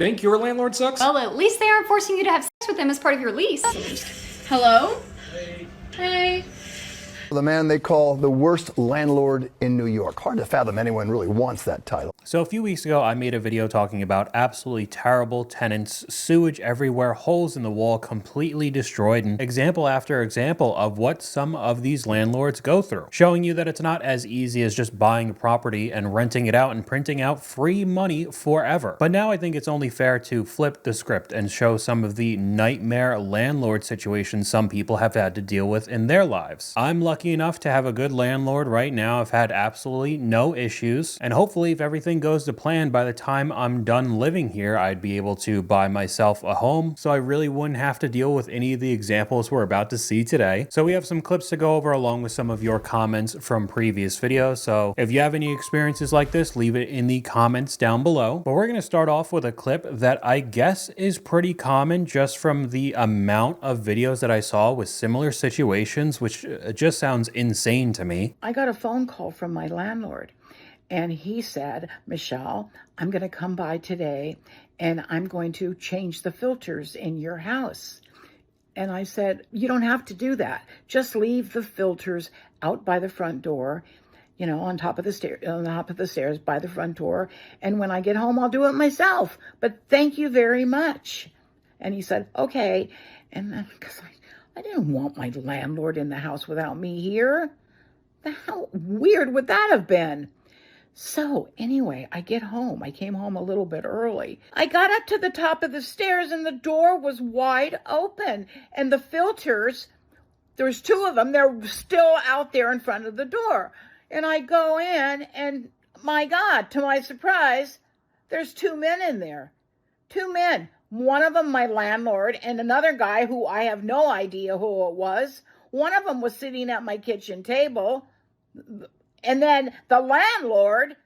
Think your landlord sucks? Well, at least they aren't forcing you to have sex with them as part of your lease. Hello? Hey. The man they call the worst landlord in New York. Hard to fathom anyone really wants that title. So a few weeks ago, I made a video talking about absolutely terrible tenants, sewage everywhere, holes in the wall, completely destroyed, and example after example of what some of these landlords go through, showing you that it's not as easy as just buying a property and renting it out and printing out free money forever. But now I think it's only fair to flip the script and show some of the nightmare landlord situations some people have had to deal with in their lives. I'm lucky enough to have a good landlord right now. I've had absolutely no issues, and hopefully if everything goes to plan, by the time I'm done living here, I'd be able to buy myself a home, so I really wouldn't have to deal with any of the examples we're about to see today. So we have some clips to go over along with some of your comments from previous videos, so if you have any experiences like this, leave it in the comments down below. But we're going to start off with a clip that I guess is pretty common just from the amount of videos that I saw with similar situations, which just sounds insane to me. I got a phone call from my landlord, and he said, Michelle, I'm going to come by today and I'm going to change the filters in your house. And I said, you don't have to do that. Just leave the filters out by the front door, you know, on top of the stairs by the front door. And when I get home, I'll do it myself. But thank you very much. And he said, okay. And then, because I didn't want my landlord in the house without me here. How weird would that have been? So anyway, I get home. I came home a little bit early. I got up to the top of the stairs and the door was wide open. And the filters, there's two of them, they're still out there in front of the door. And I go in and my God, to my surprise, there's two men in there. Two men. One of them, my landlord, and another guy who I have no idea who it was. One of them was sitting at my kitchen table. And then the landlord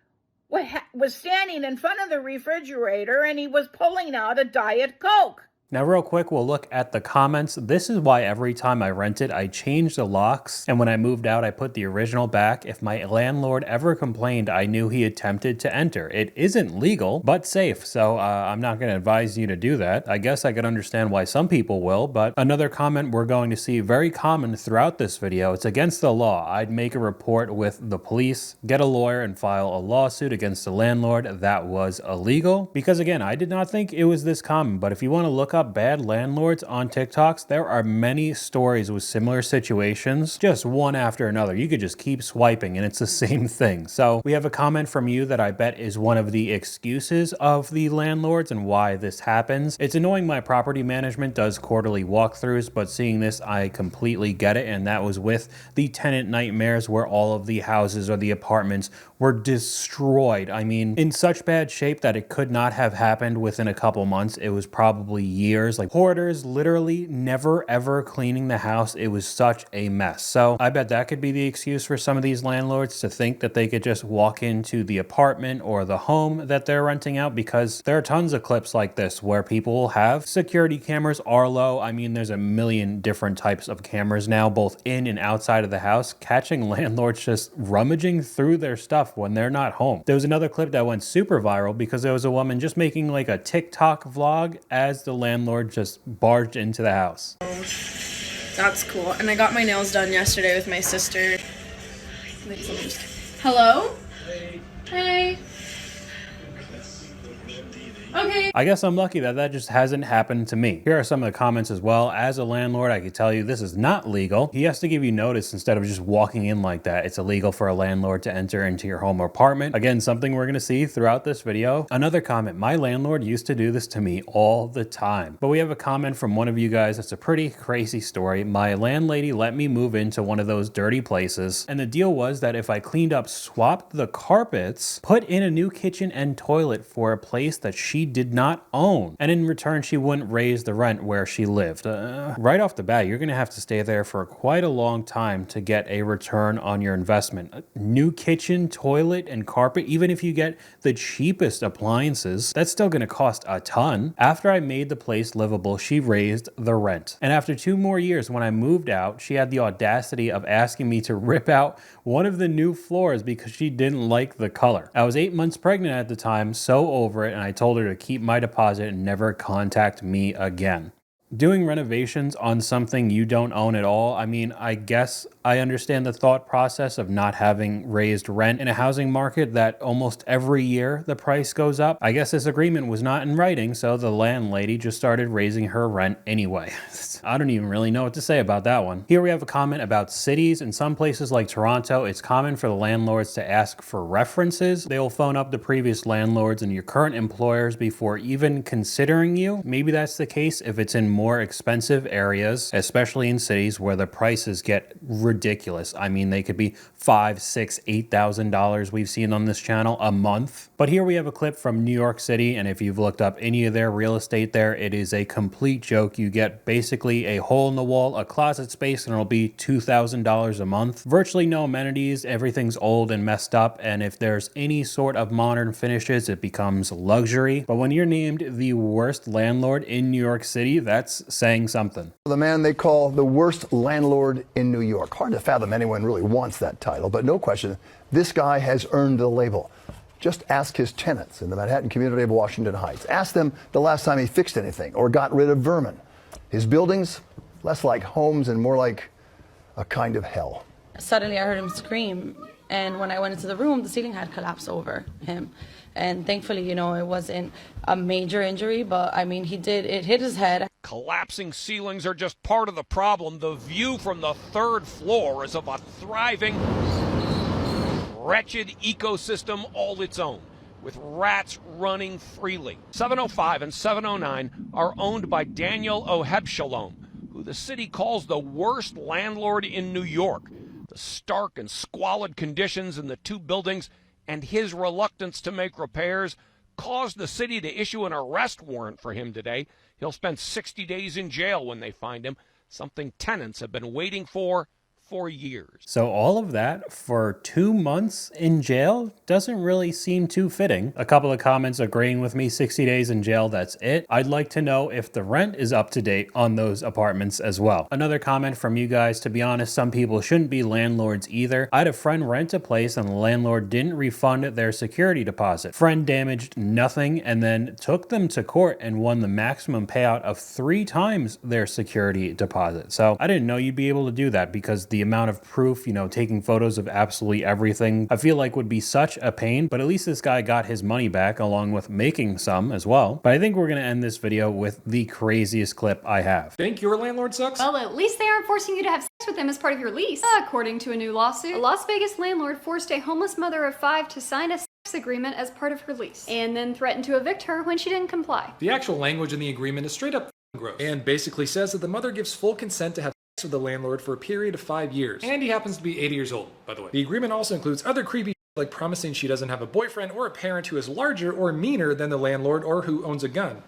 was standing in front of the refrigerator and he was pulling out a Diet Coke. Now real quick, we'll look at the comments. This is why every time I rented, I changed the locks, and when I moved out, I put the original back. If my landlord ever complained, I knew he attempted to enter. It isn't legal, but safe, so I'm not going to advise you to do that. I guess I could understand why some people will, but another comment we're going to see very common throughout this video, it's against the law. I'd make a report with the police, get a lawyer, and file a lawsuit against the landlord. That was illegal, because again, I did not think it was this common, but if you want to look up bad landlords on TikToks, there are many stories with similar situations, just one after another. You could just keep swiping and it's the same thing. So we have a comment from you that I bet is one of the excuses of the landlords and why this happens. It's annoying my property management does quarterly walkthroughs, but seeing this, I completely get it. And that was with the tenant nightmares where all of the houses or the apartments were destroyed. I mean, in such bad shape that it could not have happened within a couple months. It was probably years, like hoarders literally never ever cleaning the house. It was such a mess. So I bet that could be the excuse for some of these landlords to think that they could just walk into the apartment or the home that they're renting out, because there are tons of clips like this where people will have security cameras, Arlo. I mean, there's a million different types of cameras now, both in and outside of the house, catching landlords just rummaging through their stuff when they're not home. There was another clip that went super viral because there was a woman just making like a TikTok vlog as the landlord just barged into the house. That's cool. And I got my nails done yesterday with my sister. Hello? Hey. Okay. I guess I'm lucky that that just hasn't happened to me. Here are some of the comments as well. As a landlord, I can tell you this is not legal. He has to give you notice instead of just walking in like that. It's illegal for a landlord to enter into your home or apartment. Again, something we're going to see throughout this video. Another comment, my landlord used to do this to me all the time. But we have a comment from one of you guys. It's a pretty crazy story. My landlady let me move into one of those dirty places. And the deal was that if I cleaned up, swapped the carpets, put in a new kitchen and toilet for a place that she did not own, and in return she wouldn't raise the rent where she lived. Right off the bat, you're gonna have to stay there for quite a long time to get a return on your investment. A new kitchen, toilet, and carpet, even if you get the cheapest appliances, that's still gonna cost a ton. After I made the place livable, she raised the rent. And after 2 more years, when I moved out, she had the audacity of asking me to rip out one of the new floors because she didn't like the color. I was 8 months pregnant at the time, so over it, and I told her to to keep my deposit and never contact me again. Doing renovations on something you don't own at all, I mean, I guess I understand the thought process of not having raised rent in a housing market that almost every year the price goes up. I guess this agreement was not in writing, so the landlady just started raising her rent anyway. I don't even really know what to say about that one. Here we have a comment about cities. In some places like Toronto, it's common for the landlords to ask for references. They will phone up the previous landlords and your current employers before even considering you. Maybe that's the case if it's in more expensive areas, especially in cities where the prices get ridiculous. I mean, they could be $5,000, $6,000, $8,000 we've seen on this channel a month. But here we have a clip from New York City, and if you've looked up any of their real estate there, it is a complete joke. You get basically a hole in the wall, a closet space, and it'll be $2,000 a month. Virtually no amenities, everything's old and messed up, and if there's any sort of modern finishes, it becomes luxury. But when you're named the worst landlord in New York City, that's saying something. The man they call the worst landlord in New York. Hard to fathom anyone really wants that title, but no question, this guy has earned the label. Just ask his tenants in the Manhattan community of Washington Heights. Ask them the last time he fixed anything or got rid of vermin. His buildings, less like homes and more like a kind of hell. Suddenly I heard him scream, and when I went into the room, the ceiling had collapsed over him. And thankfully, you know, it wasn't a major injury, but I mean, it hit his head. Collapsing ceilings are just part of the problem. The view from the third floor is of a thriving, wretched ecosystem all its own, with rats running freely. 705 and 709 are owned by Daniel Ohebshalom, who the city calls the worst landlord in New York. The stark and squalid conditions in the two buildings and his reluctance to make repairs caused the city to issue an arrest warrant for him today. He'll spend 60 days in jail when they find him, something tenants have been waiting for years. So all of that for 2 months in jail doesn't really seem too fitting. A couple of comments agreeing with me, 60 days in jail, that's it. I'd like to know if the rent is up to date on those apartments as well. Another comment from you guys, to be honest, some people shouldn't be landlords either. I had a friend rent a place and the landlord didn't refund their security deposit. Friend damaged nothing and then took them to court and won the maximum payout of 3 times their security deposit. So I didn't know you'd be able to do that because the amount of proof, you know, taking photos of absolutely everything, I feel like would be such a pain, but at least this guy got his money back along with making some as well. But I think we're going to end this video with the craziest clip I have. Think your landlord sucks? Well, at least they aren't forcing you to have sex with them as part of your lease. According to a new lawsuit, a Las Vegas landlord forced a homeless mother of 5 to sign a sex agreement as part of her lease, and then threatened to evict her when she didn't comply. The actual language in the agreement is straight up gross, and basically says that the mother gives full consent to have with the landlord for a period of 5 years. And he happens to be 80 years old, by the way. The agreement also includes other creepy like promising she doesn't have a boyfriend or a parent who is larger or meaner than the landlord or who owns a gun.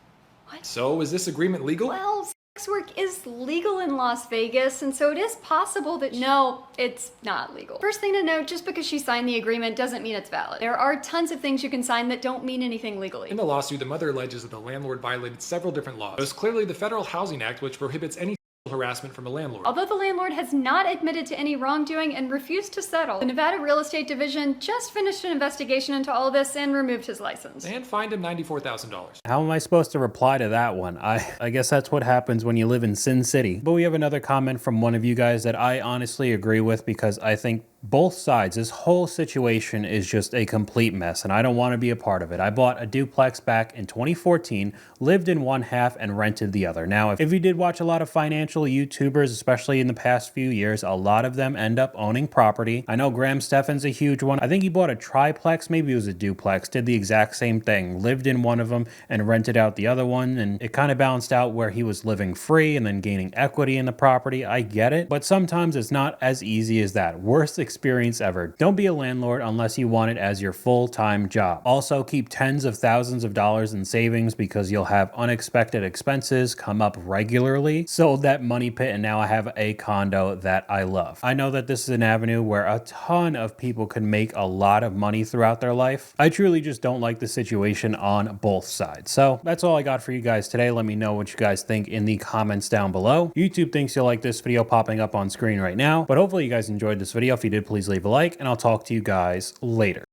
What? So is this agreement legal? Well, sex work is legal in Las Vegas, and so it is possible that no, it's not legal. First thing to note, just because she signed the agreement doesn't mean it's valid. There are tons of things you can sign that don't mean anything legally. In the lawsuit, the mother alleges that the landlord violated several different laws. There's clearly the Federal Housing Act, which prohibits any harassment from a landlord. Although the landlord has not admitted to any wrongdoing and refused to settle, the Nevada Real Estate Division just finished an investigation into all of this and removed his license. And fined him $94,000. How am I supposed to reply to that one? I guess that's what happens when you live in Sin City. But we have another comment from one of you guys that I honestly agree with because I think both sides, this whole situation is just a complete mess and I don't want to be a part of it. I bought a duplex back in 2014, lived in one half and rented the other. Now, if you did watch a lot of financial YouTubers, especially in the past few years, a lot of them end up owning property. I know Graham Stephan's a huge one. I think he bought a triplex, maybe it was a duplex, did the exact same thing, lived in one of them and rented out the other one, and it kind of balanced out where he was living free and then gaining equity in the property. I get it, but sometimes it's not as easy as that. Worst experience ever. Don't be a landlord unless you want it as your full-time job. Also, keep tens of thousands of dollars in savings because you'll have unexpected expenses come up regularly. Sold that money pit and now I have a condo that I love. I know that this is an avenue where a ton of people can make a lot of money throughout their life. I truly just don't like the situation on both sides. So that's all I got for you guys today. Let me know what you guys think in the comments down below. YouTube thinks you'll like this video popping up on screen right now, but hopefully you guys enjoyed this video. If you did, please leave a like and I'll talk to you guys later.